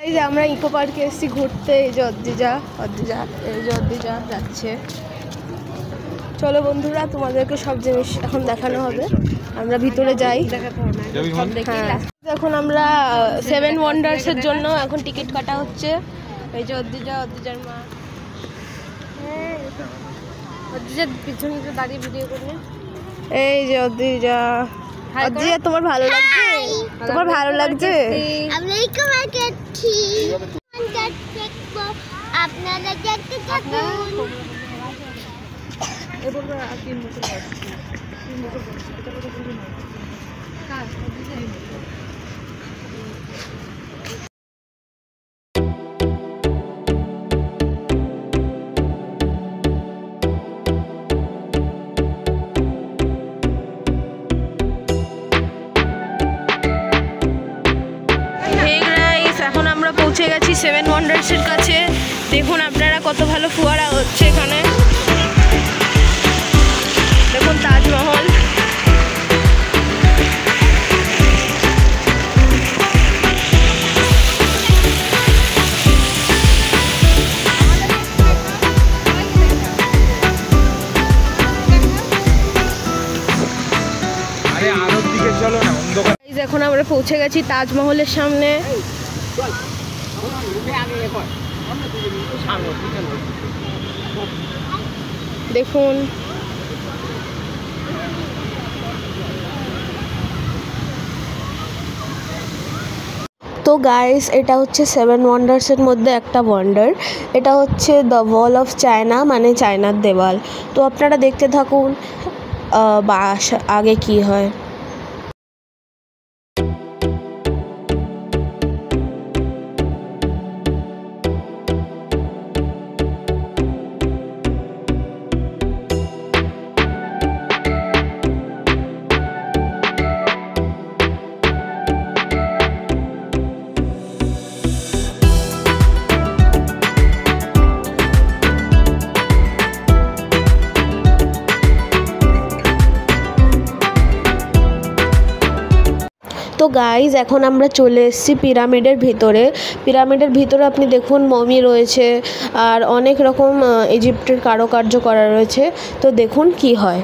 এই যে আমরা ইকো পার্কে এসেছি ঘুরতে। এই যে অদ্রিজা এই যে অদ্রিজা যাচ্ছে। চলো বন্ধুরা, তোমাদেরকে সব জিনিস এখন দেখানো হবে। আমরা ভিতরে যাই। হ্যাঁ, এখন আমরা 7 ওয়ান্ডার্সের জন্য এখন টিকিট কাটা হচ্ছে। এই যে অদ্রিজার মা, অদ্রিজার পিছনে দাঁড়িয়ে ভিডিও করবে। এই যে অদ্রিজা, তোমার ভালো লাগছে? তোমার ভালো লাগছে? এখন আমরা পৌঁছে গেছি 7 ওয়ান্ডার্সের কাছে। দেখুন আপনারা কত ভালো ফোয়ারা হচ্ছে এখানে। দেখুন তাজমহল। এখন আমরা পৌঁছে গেছি তাজমহলের সামনে। দেখুন তো গাইস, এটা হচ্ছে 7 ওয়ান্ডার্সের মধ্যে একটা ওয়ান্ডার। এটা হচ্ছে দ্য ওয়াল অফ চায়না, মানে চায়নার দেওয়াল। তো আপনারা দেখতে থাকুন আগে কি হয়। তো গাইজ, এখন আমরা চলে এসেছি পিরামিডের ভিতরে। পিরামিডের ভিতরে আপনি দেখুন মমি রয়েছে আর অনেক রকম ইজিপ্টের কারুকার্য করা রয়েছে। তো দেখুন কি হয়।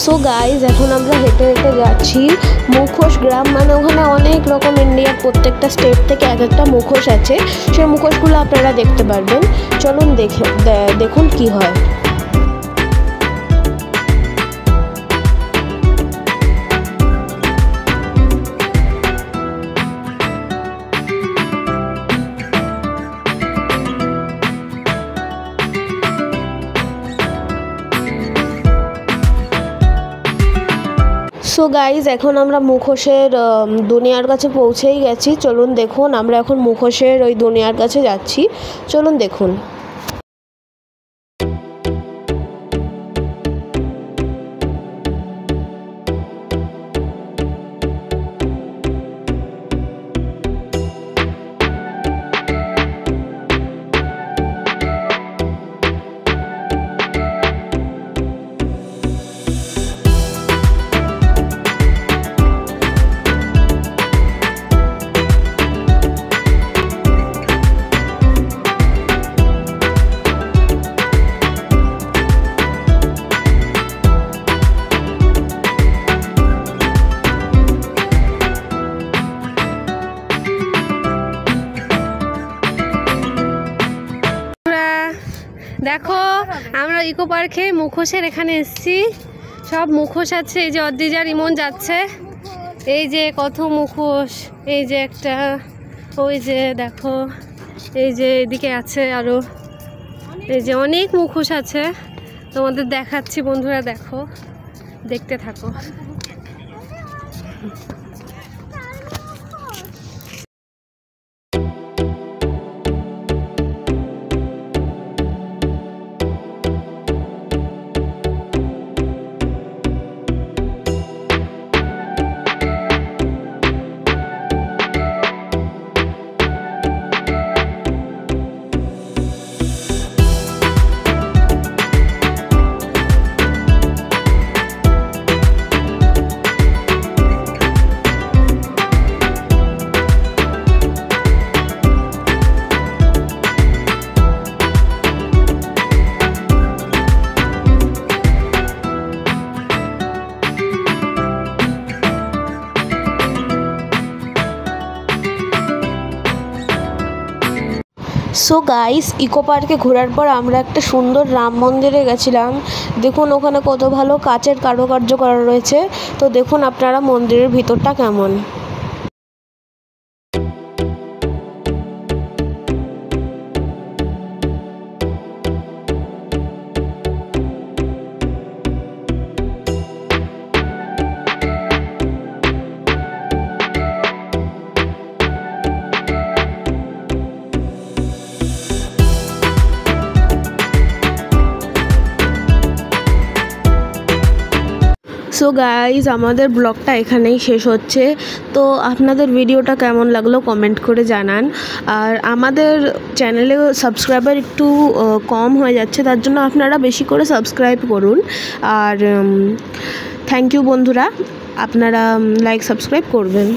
সো গাইজ, এখন আমরা হেঁটে হেঁটে যাচ্ছি মুখোশ গ্রাম, মানে ওখানে অনেক রকম ইন্ডিয়ার প্রত্যেকটা স্টেট থেকে এক একটা মুখোশ আছে। সেই মুখোশগুলো আপনারা দেখতে পারবেন। চলুন দেখুন কি হয়। সো গাইজ, এখন আমরা মুখোশের দুনিয়ার কাছে পৌঁছেই গেছি। চলুন দেখুন, আমরা এখন মুখোশের ওই দুনিয়ার কাছে যাচ্ছি। চলুন দেখুন। দেখো, আমরা ইকো পার্কে মুখোশের এখানে এসেছি। সব মুখোশ আছে। এই যে অদ্রিজার ইমন যাচ্ছে। এই যে কত মুখোশ। এই যে একটা, ওই যে দেখো, এই যে এদিকে আছে আরো। এই যে অনেক মুখোশ আছে, তোমাদের দেখাচ্ছি বন্ধুরা। দেখো, দেখতে থাকো। সো গাইস, ইকো পার্কে ঘোরার পর আমরা একটা সুন্দর রাম মন্দিরে গেছিলাম। দেখুন ওখানে কত ভালো কাচের কারুকার্য করা রয়েছে। তো দেখুন আপনারা মন্দিরের ভিতরটা কেমন। সো গাইজ, আমাদের ব্লগটা এখানেই শেষ হচ্ছে। তো আপনাদের ভিডিওটা কেমন লাগলো কমেন্ট করে জানান। আর আমাদের চ্যানেলে সাবস্ক্রাইবার একটু কম হয়ে যাচ্ছে, তার জন্য আপনারা বেশি করে সাবস্ক্রাইব করুন। আর থ্যাংক ইউ বন্ধুরা, আপনারা লাইক সাবস্ক্রাইব করবেন।